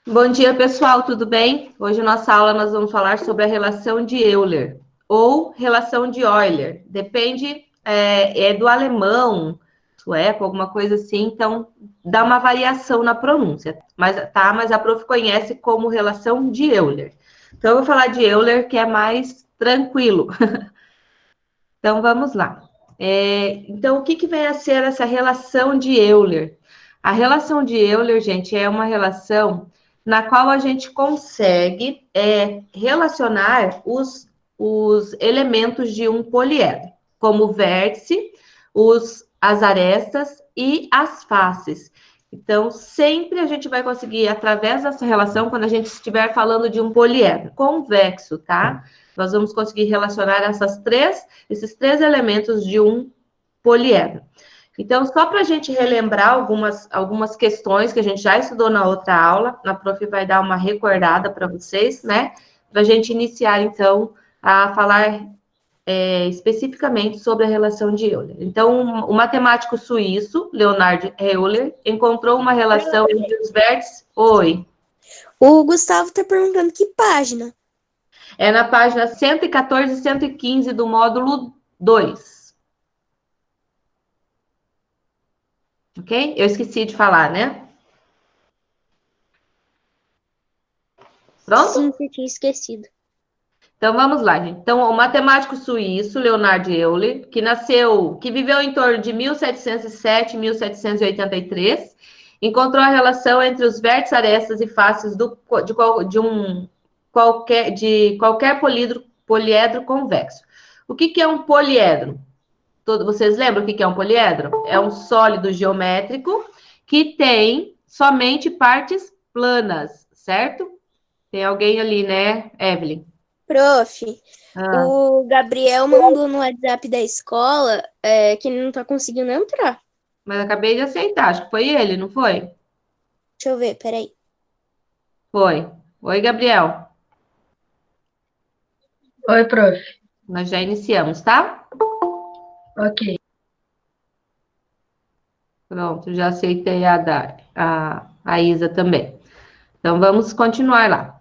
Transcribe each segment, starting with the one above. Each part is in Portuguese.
Bom dia, pessoal, tudo bem? Hoje, na nossa aula, nós vamos falar sobre a relação de Euler, ou relação de Euler. Depende, do alemão, sueco, alguma coisa assim, então dá uma variação na pronúncia, mas a prof conhece como relação de Euler. Então, eu vou falar de Euler, que é mais tranquilo. Então, vamos lá. Então, o que vem a ser essa relação de Euler? A relação de Euler, gente, é uma relação na qual a gente consegue relacionar os elementos de um poliedro, como o vértice, as arestas e as faces. Então, sempre a gente vai conseguir, através dessa relação, quando a gente estiver falando de um poliedro convexo, tá? Nós vamos conseguir relacionar esses três elementos de um poliedro. Então, só para a gente relembrar algumas questões que a gente já estudou na outra aula, a prof vai dar uma recordada para vocês, né? Para a gente iniciar, então, a falar especificamente sobre a relação de Euler. Então, o matemático suíço, Leonhard Euler, encontrou uma relação entre os vértices... Oi. O Gustavo tá perguntando que página. É na página 114 e 115 do módulo 2. Ok? Eu esqueci de falar, né? Pronto? Sim, você tinha esquecido. Então vamos lá, gente. Então, o matemático suíço Leonhard Euler, que viveu em torno de 1707 e 1783, encontrou a relação entre os vértices, arestas e faces de qualquer poliedro convexo. O que é um poliedro? Vocês lembram o que é um poliedro? É um sólido geométrico que tem somente partes planas, certo? Tem alguém ali, né, Evelyn? Prof, Ah, o Gabriel mandou no WhatsApp da escola que ele não tá conseguindo entrar. mas acabei de aceitar, acho que foi ele, não foi? Deixa eu ver, peraí. Foi. Oi, Gabriel. Oi, prof. Nós já iniciamos, tá? Ok. Pronto, já aceitei a Isa também. Então, vamos continuar lá.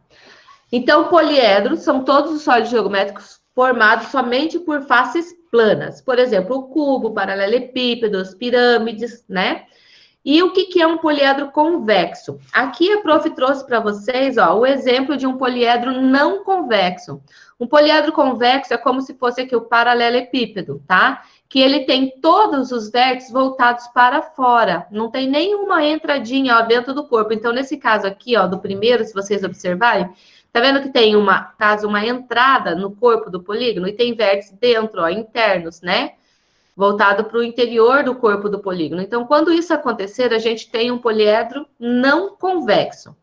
Então, poliedros são todos os sólidos geométricos formados somente por faces planas. Por exemplo, o cubo, paralelepípedos, pirâmides, né? E o que é um poliedro convexo? Aqui a prof trouxe para vocês, ó, o exemplo de um poliedro não convexo. Um poliedro convexo é como se fosse aqui o paralelepípedo, tá? Que ele tem todos os vértices voltados para fora, não tem nenhuma entradinha, ó, dentro do corpo. Então, nesse caso aqui, ó, do primeiro, se vocês observarem, tá vendo que tem uma entrada no corpo do polígono e tem vértices dentro, ó, internos, né? Voltado para o interior do corpo do polígono. Então, quando isso acontecer, a gente tem um poliedro não convexo.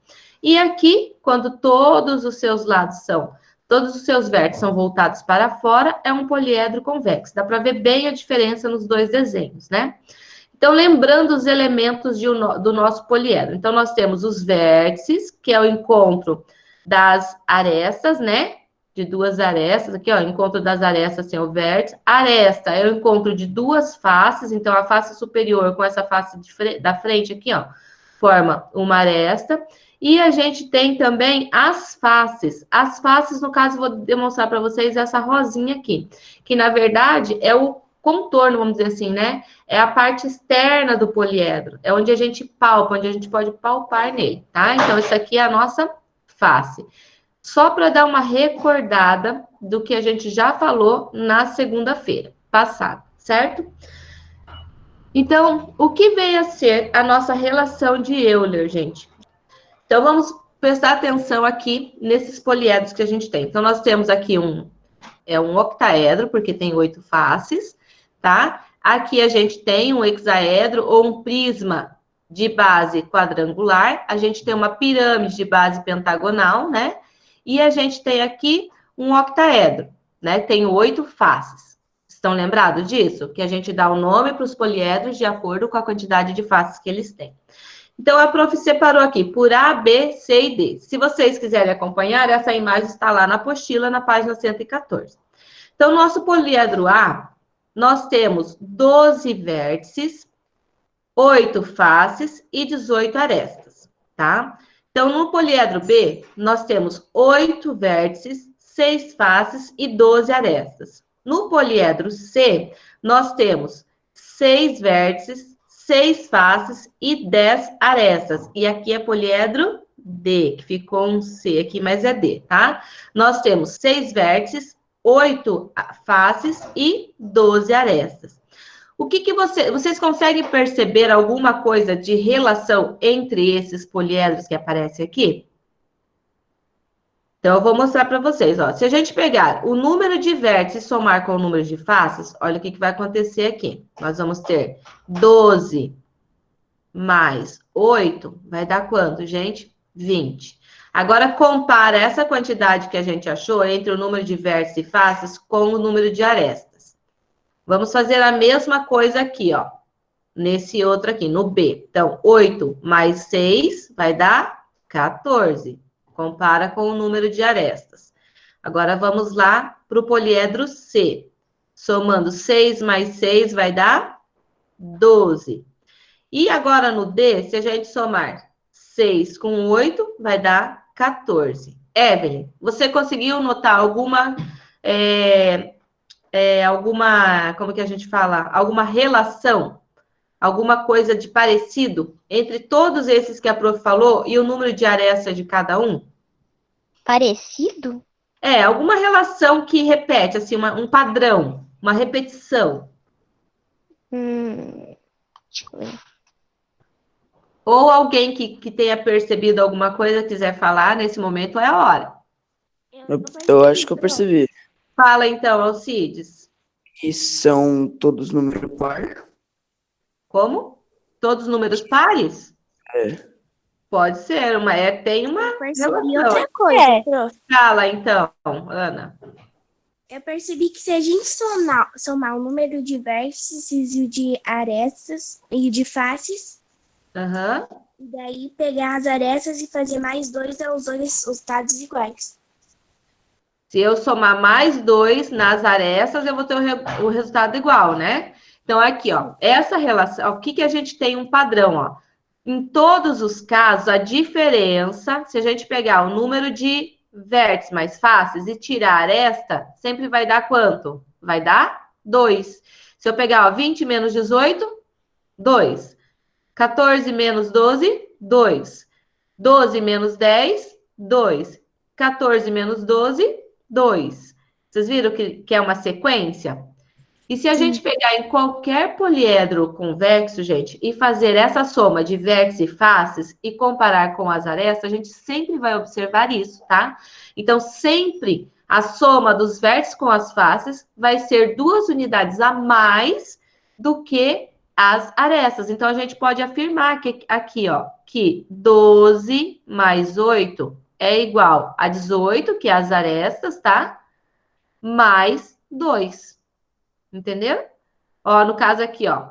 E aqui, quando todos os seus vértices são voltados para fora, é um poliedro convexo. Dá para ver bem a diferença nos dois desenhos, né? Então, lembrando os elementos do nosso poliedro. Então, nós temos os vértices, que é o encontro das arestas, né? De duas arestas, aqui, ó, encontro das arestas sem o vértice. Aresta é o encontro de duas faces, então a face superior com essa face da frente aqui, ó, forma uma aresta. E a gente tem também as faces. As faces, no caso, vou demonstrar para vocês essa rosinha aqui, que na verdade é o contorno, vamos dizer assim, né? É a parte externa do poliedro, é onde a gente palpa, onde a gente pode palpar nele, tá? Então, isso aqui é a nossa face. Só para dar uma recordada do que a gente já falou na segunda-feira passada, certo? Então, o que vem a ser a nossa relação de Euler, gente? Então, vamos prestar atenção aqui nesses poliedros que a gente tem. Então, nós temos aqui um octaedro, porque tem 8 faces, tá? Aqui a gente tem um hexaedro ou um prisma de base quadrangular. A gente tem uma pirâmide de base pentagonal, né? E a gente tem aqui um octaedro, né? Tem 8 faces. Estão lembrados disso? Que a gente dá o nome para os poliedros de acordo com a quantidade de faces que eles têm. Então, a prof separou aqui por A, B, C e D. Se vocês quiserem acompanhar, essa imagem está lá na apostila, na página 114. Então, nosso poliedro A, nós temos 12 vértices, 8 faces e 18 arestas, tá? Então, no poliedro B, nós temos 8 vértices, 6 faces e 12 arestas. No poliedro C, nós temos 6 vértices, 6 faces e 10 arestas. E aqui é poliedro D, que ficou um C aqui, mas é D, tá? Nós temos 6 vértices, 8 faces e 12 arestas. O que vocês conseguem perceber alguma coisa de relação entre esses poliedros que aparecem aqui? Então, eu vou mostrar para vocês, ó. Se a gente pegar o número de vértices e somar com o número de faces, olha o que vai acontecer aqui. Nós vamos ter 12 mais 8, vai dar quanto, gente? 20. Agora, compara essa quantidade que a gente achou entre o número de vértices e faces com o número de arestas. Vamos fazer a mesma coisa aqui, ó. Nesse outro aqui, no B. Então, 8 mais 6 vai dar 14. Compara com o número de arestas. Agora, vamos lá para o poliedro C. Somando 6 mais 6 vai dar 12. E agora no D, se a gente somar 6 com 8, vai dar 14. Evelyn, você conseguiu notar alguma como que a gente fala? Alguma relação? Alguma coisa de parecido entre todos esses que a prof falou e o número de arestas de cada um? Parecido? Alguma relação que repete, assim, um padrão, uma repetição. Deixa eu ver. Ou alguém que tenha percebido alguma coisa, quiser falar, nesse momento é a hora. Eu acho que eu percebi. Fala então, Alcides. E são todos número par? Como? Todos números pares? Pode ser, tem uma Eu percebi relação. outra coisa, prof. Fala então, Ana. Eu percebi que se a gente somar o número de vértices e o de arestas e de faces, e daí pegar as arestas e fazer mais 2, dá os dois resultados iguais. Se eu somar mais 2 nas arestas, eu vou ter o resultado igual, né? Então, aqui, ó, essa relação, o que a gente tem um padrão, ó. Em todos os casos, a diferença, se a gente pegar o número de vértices mais faces e tirar a aresta, sempre vai dar quanto? Vai dar 2. Se eu pegar, ó, 20 menos 18, 2. 14 menos 12, 2. 12 menos 10, 2. 14 menos 12, 2. Vocês viram que é uma sequência? E se a gente pegar em qualquer poliedro convexo, gente, e fazer essa soma de vértices e faces e comparar com as arestas, a gente sempre vai observar isso, tá? Então, sempre a soma dos vértices com as faces vai ser 2 unidades a mais do que as arestas. Então, a gente pode afirmar que aqui, ó, que 12 mais 8 é igual a 18, que é as arestas, tá? Mais 2. Entendeu? Ó, no caso aqui, ó.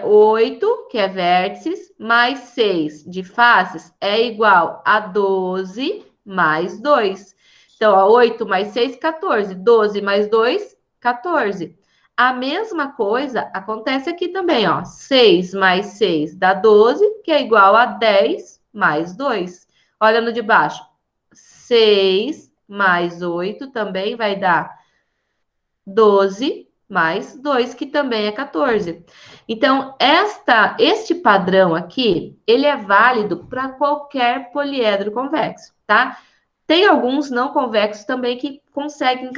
8, que é vértices, mais 6 de faces é igual a 12 mais 2. Então, ó, 8 mais 6, 14. 12 mais 2, 14. A mesma coisa acontece aqui também, ó. 6 mais 6 dá 12, que é igual a 10 mais 2. Olha no de baixo. 6 mais 8 também vai dar 12 mais 2, que também é 14. Então, este padrão aqui, ele é válido para qualquer poliedro convexo, tá? Tem alguns não convexos também que conseguem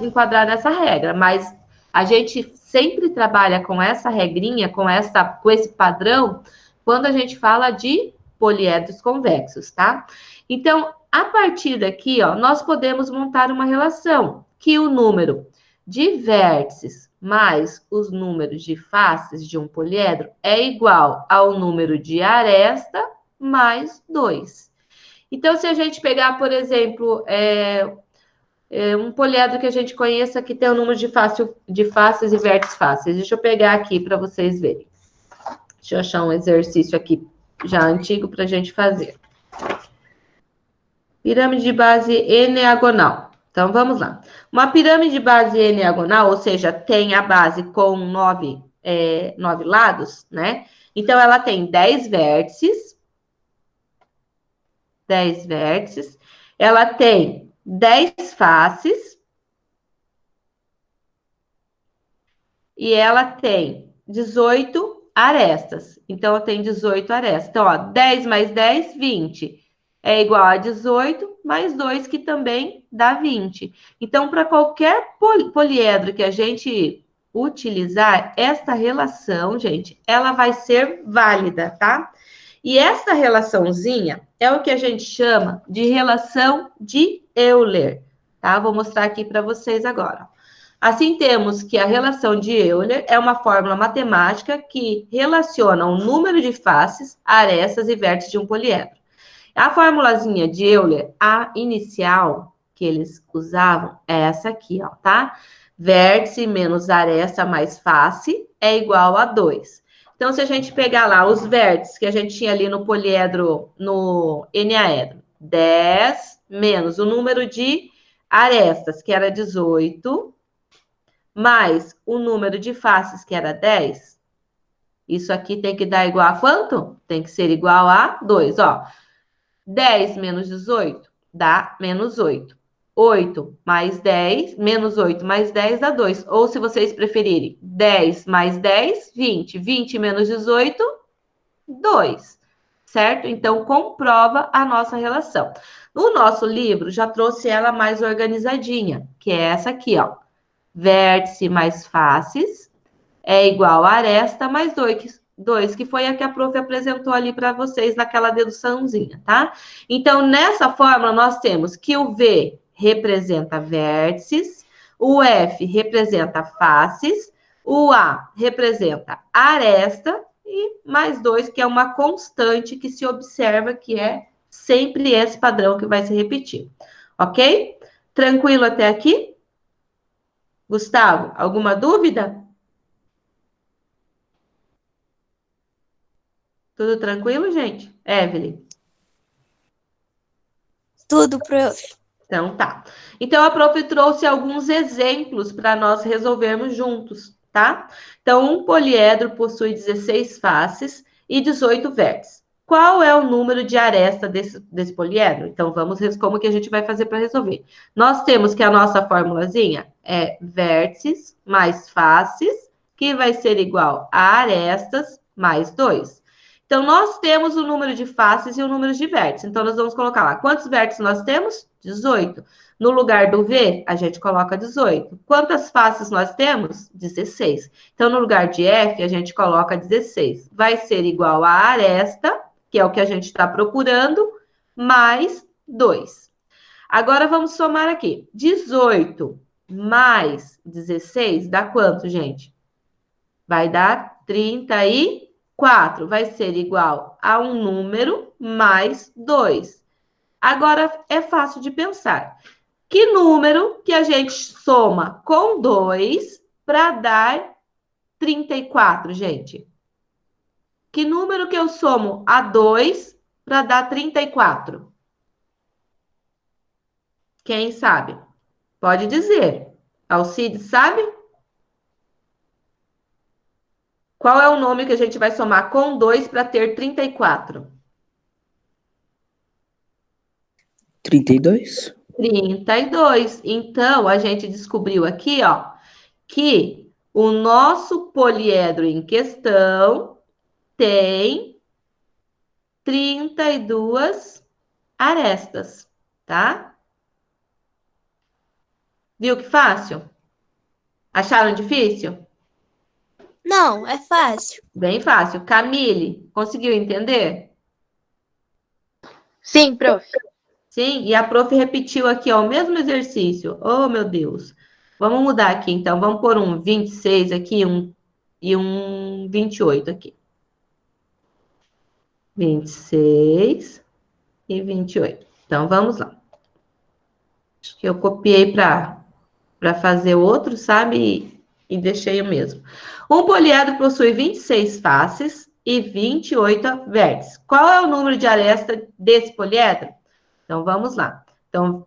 enquadrar nessa regra, mas a gente sempre trabalha com essa regrinha, com esse padrão, quando a gente fala de poliedros convexos, tá? Então, a partir daqui, ó, nós podemos montar uma relação que o número de vértices mais os números de faces de um poliedro é igual ao número de aresta mais 2. Então, se a gente pegar, por exemplo, um poliedro que a gente conheça que tem o número de faces e vértices fáceis. Deixa eu pegar aqui para vocês verem. Deixa eu achar um exercício aqui já antigo para a gente fazer. Pirâmide de base eneagonal. Então, vamos lá. Uma pirâmide de base eneagonal, ou seja, tem a base com 9 lados, né? Então, ela tem 10 vértices, 10 vértices. Ela tem 10 faces. E ela tem 18 arestas. Então, eu tenho 18 arestas. Então, ó, 10 mais 10, 20. É igual a 18 mais 2, que também dá 20. Então, para qualquer poliedro que a gente utilizar, esta relação, gente, ela vai ser válida, tá? E essa relaçãozinha é o que a gente chama de relação de Euler, tá? Vou mostrar aqui para vocês agora. Assim, temos que a relação de Euler é uma fórmula matemática que relaciona o número de faces, arestas e vértices de um poliedro. A formulazinha de Euler, a inicial que eles usavam, é essa aqui, ó, tá? Vértice menos aresta mais face é igual a 2. Então, se a gente pegar lá os vértices que a gente tinha ali no poliedro, no eneaedro, 10 menos o número de arestas, que era 18, mais o número de faces, que era 10, isso aqui tem que dar igual a quanto? Tem que ser igual a 2, ó. 10 menos 18 dá menos 8. 8 mais 10, menos 8 mais 10 dá 2. Ou, se vocês preferirem, 10 mais 10, 20. 20 menos 18, 2. Certo? Então, comprova a nossa relação. No nosso livro, já trouxe ela mais organizadinha, que é essa aqui, ó. Vértice mais faces é igual a aresta mais 2, que foi a que a prof apresentou ali para vocês naquela deduçãozinha, tá? Então, nessa fórmula, nós temos que o V representa vértices, o F representa faces, o A representa aresta e mais 2, que é uma constante que se observa que é sempre esse padrão que vai se repetir, ok? Tranquilo até aqui? Gustavo, alguma dúvida? Tudo tranquilo, gente? Evelyn? Tudo, prof. Então, tá. Então, a prof trouxe alguns exemplos para nós resolvermos juntos, tá? Então, um poliedro possui 16 faces e 18 vértices. Qual é o número de aresta desse poliedro? Então, vamos ver como que a gente vai fazer para resolver. Nós temos que a nossa formulazinha é vértices mais faces, que vai ser igual a arestas mais 2. Então, nós temos o número de faces e o número de vértices. Então, nós vamos colocar lá. Quantos vértices nós temos? 18. No lugar do V, a gente coloca 18. Quantas faces nós temos? 16. Então, no lugar de F, a gente coloca 16. Vai ser igual a aresta, que é o que a gente está procurando, mais 2. Agora, vamos somar aqui. 18 mais 16 dá quanto, gente? Vai dar 34. Vai ser igual a um número mais 2. Agora, é fácil de pensar. Que número que a gente soma com 2 para dar 34, gente? Que número que eu somo a 2 para dar 34? Quem sabe? Pode dizer. Alcides, sabe? Qual é o nome que a gente vai somar com 2 para ter 34? 32. 32. Então, a gente descobriu aqui, ó, que o nosso poliedro em questão tem 32 arestas, tá? Viu que fácil? Acharam difícil? Não, é fácil. Bem fácil. Camille, conseguiu entender? Sim, prof. Sim, e a prof repetiu aqui, ó, o mesmo exercício. Oh, meu Deus. Vamos mudar aqui, então. Vamos pôr um 26 aqui e um 28 aqui. 26 e 28. Então, vamos lá. Acho que eu copiei para fazer outro, sabe? E deixei o mesmo. Um poliedro possui 26 faces e 28 vértices. Qual é o número de aresta desse poliedro? Então, vamos lá. Então,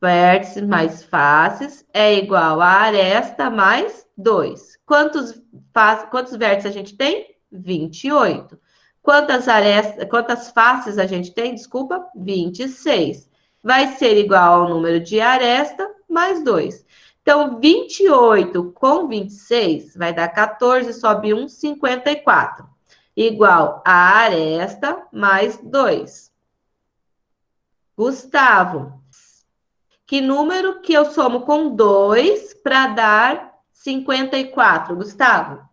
vértices mais faces é igual a aresta mais 2. Quantos vértices a gente tem? 28. Quantas faces a gente tem? Desculpa, 26. Vai ser igual ao número de aresta mais 2. Então, 28 com 26 vai dar 14, sobe 1, 54. Igual a aresta mais 2. Gustavo, que número que eu somo com 2 para dar 54, Gustavo?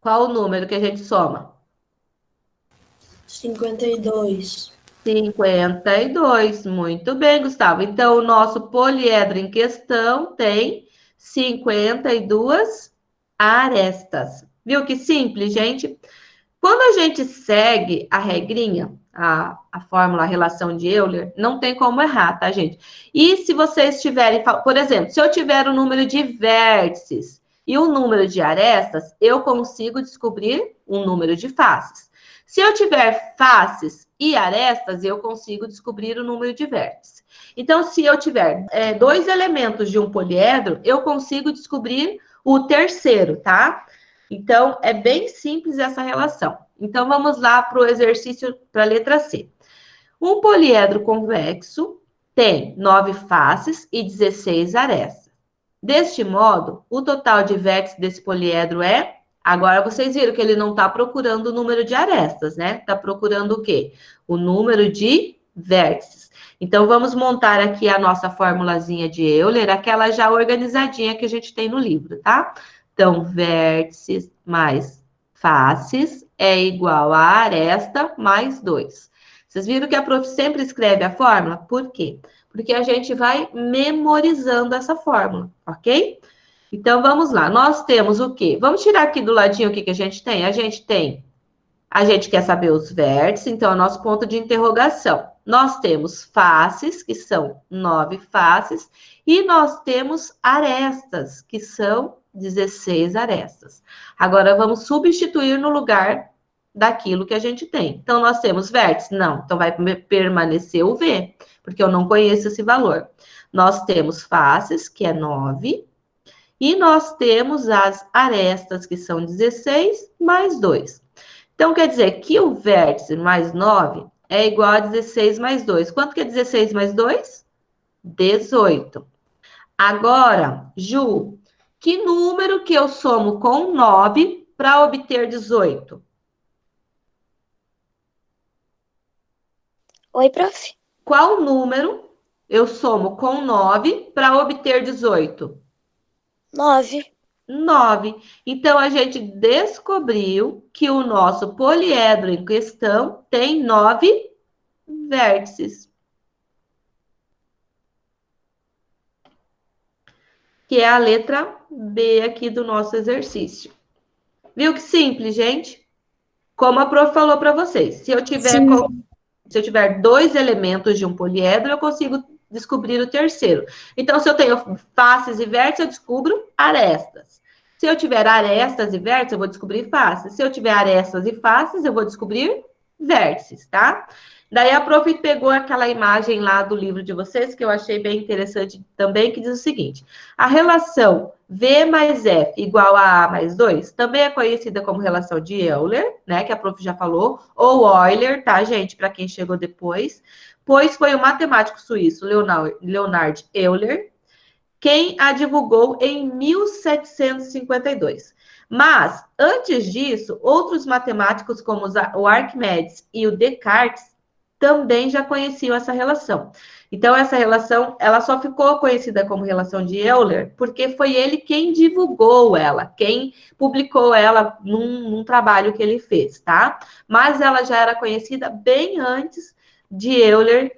Qual o número que a gente soma? 52. 52, muito bem, Gustavo. Então, o nosso poliedro em questão tem 52 arestas. Viu que simples, gente? Quando a gente segue a regrinha, a fórmula, a relação de Euler, não tem como errar, tá, gente? E se vocês tiverem, por exemplo, se eu tiver o número de vértices e o número de arestas, eu consigo descobrir um número de faces. Se eu tiver faces e arestas, eu consigo descobrir o número de vértices. Então, se eu tiver dois elementos de um poliedro, eu consigo descobrir o terceiro, tá? Então, é bem simples essa relação. Então, vamos lá para o exercício, para a letra C. Um poliedro convexo tem 9 faces e 16 arestas. Deste modo, o total de vértices desse poliedro é... Agora, vocês viram que ele não está procurando o número de arestas, né? Está procurando o quê? O número de vértices. Então, vamos montar aqui a nossa formulazinha de Euler, aquela já organizadinha que a gente tem no livro, tá? Então, vértices mais faces é igual a aresta mais 2. Vocês viram que a prof sempre escreve a fórmula? Por quê? Porque a gente vai memorizando essa fórmula, ok? Então, vamos lá. Nós temos o quê? Vamos tirar aqui do ladinho o que a gente tem? A gente quer saber os vértices, então é o nosso ponto de interrogação. Nós temos faces, que são 9 faces, e nós temos arestas, que são 16 arestas. Agora, vamos substituir no lugar daquilo que a gente tem. Então, nós temos vértices? Não. Então, vai permanecer o V, porque eu não conheço esse valor. Nós temos faces, que é 9, e nós temos as arestas, que são 16, mais 2. Então, quer dizer que o vértice mais 9 é igual a 16 mais 2. Quanto que é 16 mais 2? 18. Agora, Ju, que número que eu somo com 9 para obter 18? Oi, prof. Qual número eu somo com 9 para obter 18? 9. 9. Então, a gente descobriu que o nosso poliedro em questão tem 9 vértices. Que é a letra B aqui do nosso exercício. Viu que simples, gente? Como a prof falou para vocês. Se eu tiver 2 elementos de um poliedro, eu consigo descobrir o terceiro. Então, se eu tenho faces e vértices, eu descubro arestas. Se eu tiver arestas e vértices, eu vou descobrir faces. Se eu tiver arestas e faces, eu vou descobrir vértices, tá? Daí a prof pegou aquela imagem lá do livro de vocês, que eu achei bem interessante também, que diz o seguinte: a relação V mais F igual a A mais 2, também é conhecida como relação de Euler, né, que a prof já falou, ou Euler, tá, gente, para quem chegou depois, pois foi o matemático suíço Leonhard Euler quem a divulgou em 1752. Mas, antes disso, outros matemáticos como o Arquimedes e o Descartes também já conheciam essa relação. Então, essa relação, ela só ficou conhecida como relação de Euler porque foi ele quem divulgou ela, quem publicou ela num trabalho que ele fez, tá? Mas ela já era conhecida bem antes de Euler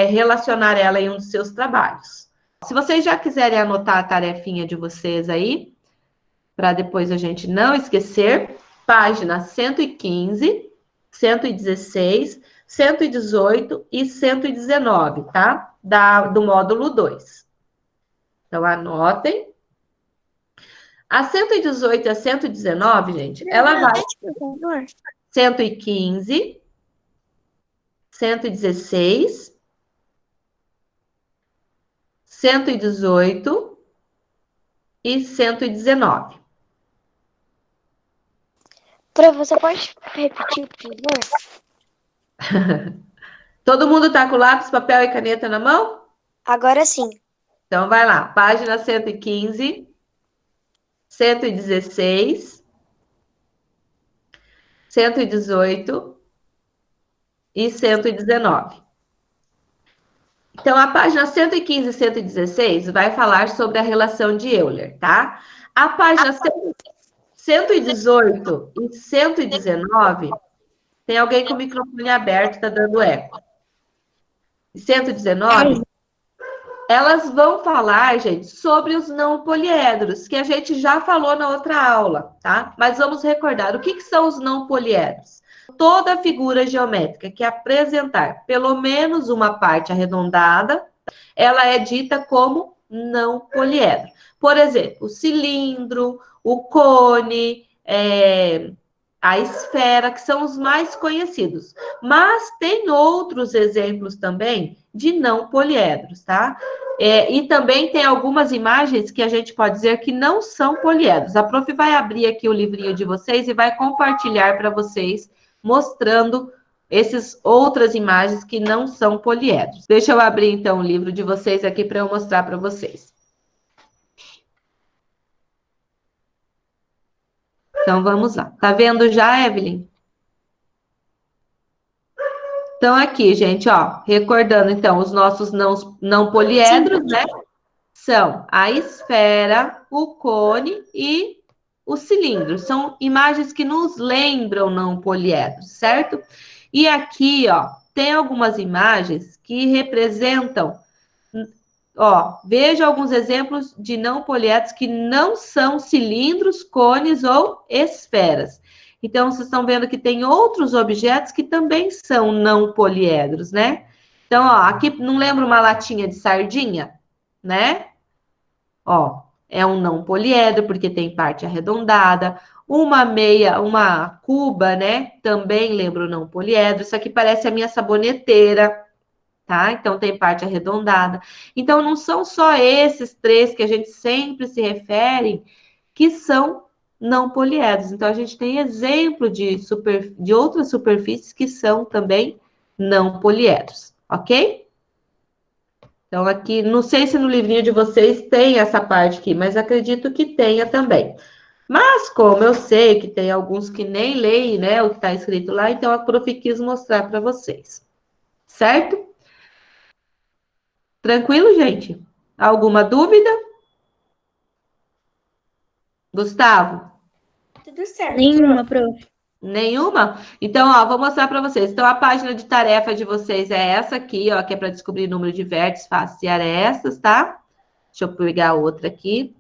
relacionar ela em um dos seus trabalhos. Se vocês já quiserem anotar a tarefinha de vocês aí, para depois a gente não esquecer, página 115, 116, 118 e 119, tá? Do módulo 2. Então, anotem. A 118 e a 119, gente, ela vai... 115, 116, 118 e 119. Prof, você pode repetir, por favor? Todo mundo tá com lápis, papel e caneta na mão? Agora sim. Então, vai lá. Página 115, 116, 118 e 119. Então, a página 115 e 116 vai falar sobre a relação de Euler, tá? A página 118 e 119, tem alguém com o microfone aberto, tá dando eco. 119, elas vão falar, gente, sobre os não poliedros, que a gente já falou na outra aula, tá? Mas vamos recordar, o que são os não poliedros? Toda figura geométrica que apresentar pelo menos uma parte arredondada, ela é dita como não poliedro. Por exemplo, o cilindro, o cone, a esfera, que são os mais conhecidos. Mas tem outros exemplos também de não poliedros, tá? E também tem algumas imagens que a gente pode dizer que não são poliedros. A prof vai abrir aqui o livrinho de vocês e vai compartilhar para vocês, mostrando essas outras imagens que não são poliedros. Deixa eu abrir, então, o livro de vocês aqui para eu mostrar para vocês. Então, vamos lá. Tá vendo já, Evelyn? Então, aqui, gente, ó, recordando, então, os nossos não poliedros, né? São a esfera, o cone e o cilindro. São imagens que nos lembram não poliedros, certo? E aqui, ó, tem algumas imagens que representam, ó, veja alguns exemplos de não poliedros que não são cilindros, cones ou esferas. Então, vocês estão vendo que tem outros objetos que também são não poliedros, né? Então, ó, aqui não lembra uma latinha de sardinha, né? Ó, é um não poliedro, porque tem parte arredondada. Uma cuba, né? Também lembra o não poliedro. Isso aqui parece a minha saboneteira, tá? Então, tem parte arredondada. Então, não são só esses três que a gente sempre se refere que são não poliedros. Então, a gente tem exemplo de outras superfícies que são também não poliedros, ok? Então, aqui, não sei se no livrinho de vocês tem essa parte aqui, mas acredito que tenha também. Mas, como eu sei que tem alguns que nem leem, né, o que está escrito lá, então a prof quis mostrar para vocês. Certo? Tranquilo, gente? Alguma dúvida? Gustavo? Tudo certo. Nenhuma, prof. Nenhuma? Então, ó, vou mostrar para vocês. Então, a página de tarefa de vocês é essa aqui, ó, que é para descobrir número de vértices, faces e arestas, tá? Deixa eu pegar outra aqui.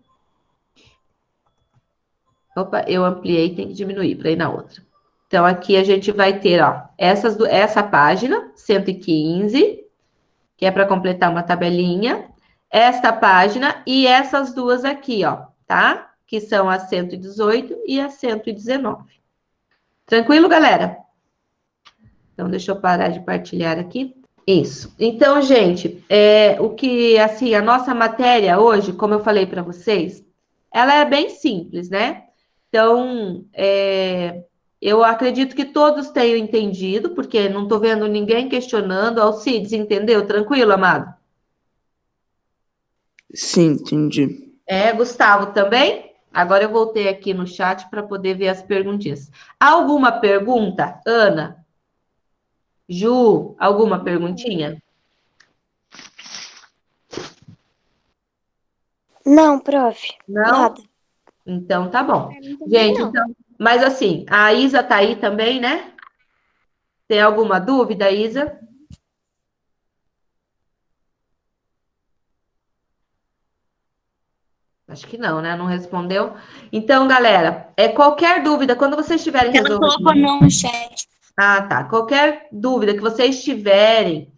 Opa, eu ampliei, tem que diminuir para ir na outra. Então, aqui a gente vai ter, ó, essa página, 115, que é para completar uma tabelinha. Esta página e essas duas aqui, ó, tá? Que são a 118 e a 119. Tranquilo, galera? Então, deixa eu parar de partilhar aqui. Isso. Então, gente, a nossa matéria hoje, como eu falei para vocês, ela é bem simples, né? Então, eu acredito que todos tenham entendido, porque não estou vendo ninguém questionando. Alcides, entendeu? Tranquilo, amado? Sim, entendi. Gustavo também? Agora eu voltei aqui no chat para poder ver as perguntinhas. Alguma pergunta, Ana? Ju, alguma perguntinha? Não, prof. Não? Nada. Então tá bom. Gente, então, mas assim, a Isa tá aí também, né? Tem alguma dúvida, Isa? Acho que não, né? Não respondeu. Então, galera, qualquer dúvida, quando vocês tiverem resolvido... Ela colocou não no chat. Ah, tá. Qualquer dúvida que vocês tiverem,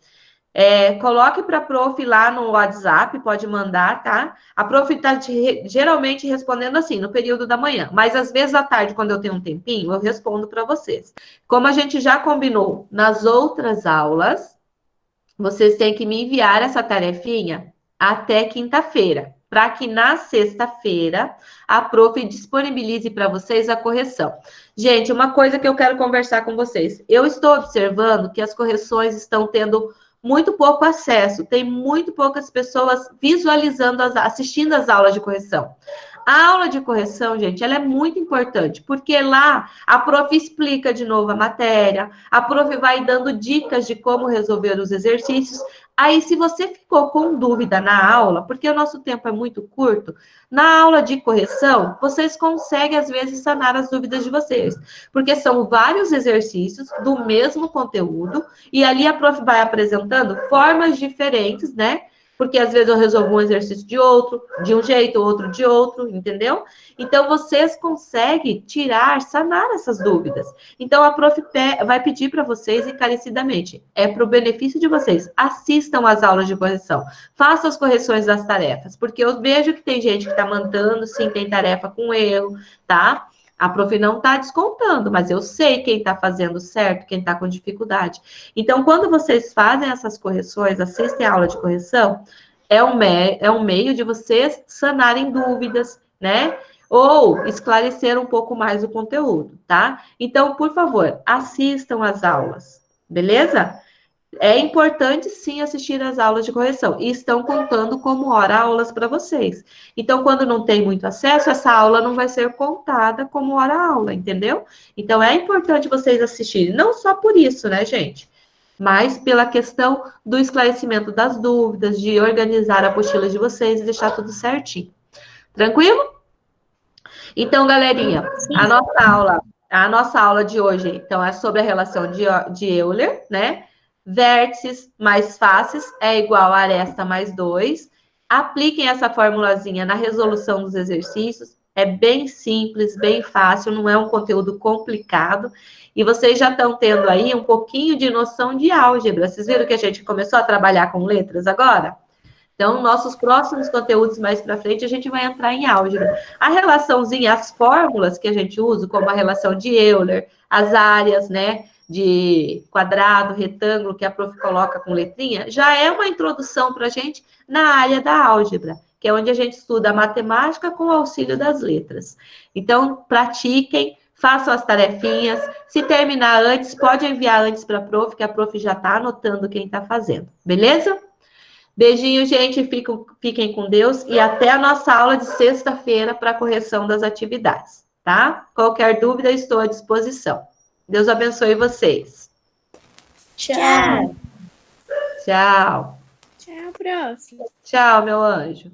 coloque para a prof lá no WhatsApp, pode mandar, tá? A prof está geralmente respondendo assim, no período da manhã. Mas às vezes à tarde, quando eu tenho um tempinho, eu respondo para vocês. Como a gente já combinou nas outras aulas, vocês têm que me enviar essa tarefinha até quinta-feira, para que na sexta-feira a prof disponibilize para vocês a correção. Gente, uma coisa que eu quero conversar com vocês. Eu estou observando que as correções estão tendo muito pouco acesso, tem muito poucas pessoas visualizando, assistindo as aulas de correção. A aula de correção, gente, ela é muito importante, porque lá a prof explica de novo a matéria, a prof vai dando dicas de como resolver os exercícios. Aí, se você ficou com dúvida na aula, porque o nosso tempo é muito curto, na aula de correção, vocês conseguem, às vezes, sanar as dúvidas de vocês, porque são vários exercícios do mesmo conteúdo, e ali a prof vai apresentando formas diferentes, né? Porque às vezes eu resolvo um exercício de um jeito, outro de outro, entendeu? Então, vocês conseguem sanar essas dúvidas. Então, a prof vai pedir para vocês encarecidamente, é para o benefício de vocês, assistam às aulas de correção, façam as correções das tarefas, porque eu vejo que tem gente que está mandando, sim, tem tarefa com erro, tá? A prof não está descontando, mas eu sei quem está fazendo certo, quem está com dificuldade. Então, quando vocês fazem essas correções, assistem a aula de correção, é um meio de vocês sanarem dúvidas, né? Ou esclarecer um pouco mais o conteúdo, tá? Então, por favor, assistam às aulas, beleza? É importante, sim, assistir às aulas de correção. E estão contando como hora-aulas para vocês. Então, quando não tem muito acesso, essa aula não vai ser contada como hora-aula, entendeu? Então, é importante vocês assistirem. Não só por isso, né, gente? Mas pela questão do esclarecimento das dúvidas, de organizar a apostila de vocês e deixar tudo certinho. Tranquilo? Então, galerinha, a nossa aula de hoje, então, é sobre a relação de Euler, né? Vértices mais fáceis é igual a aresta mais 2. Apliquem essa formulazinha na resolução dos exercícios. É bem simples, bem fácil, não é um conteúdo complicado. E vocês já estão tendo aí um pouquinho de noção de álgebra. Vocês viram que a gente começou a trabalhar com letras agora? Então, nossos próximos conteúdos mais para frente, a gente vai entrar em álgebra. A relaçãozinha, as fórmulas que a gente usa, como a relação de Euler, as áreas, né? De quadrado, retângulo, que a prof coloca com letrinha, já é uma introdução para a gente na área da álgebra, que é onde a gente estuda a matemática com o auxílio das letras. Então, pratiquem, façam as tarefinhas. Se terminar antes, pode enviar antes para a prof, que a prof já está anotando quem está fazendo. Beleza? Beijinho, gente. Fiquem com Deus e até a nossa aula de sexta-feira para correção das atividades, tá? Qualquer dúvida, estou à disposição. Deus abençoe vocês. Tchau. Tchau. Tchau, prof. Tchau, meu anjo.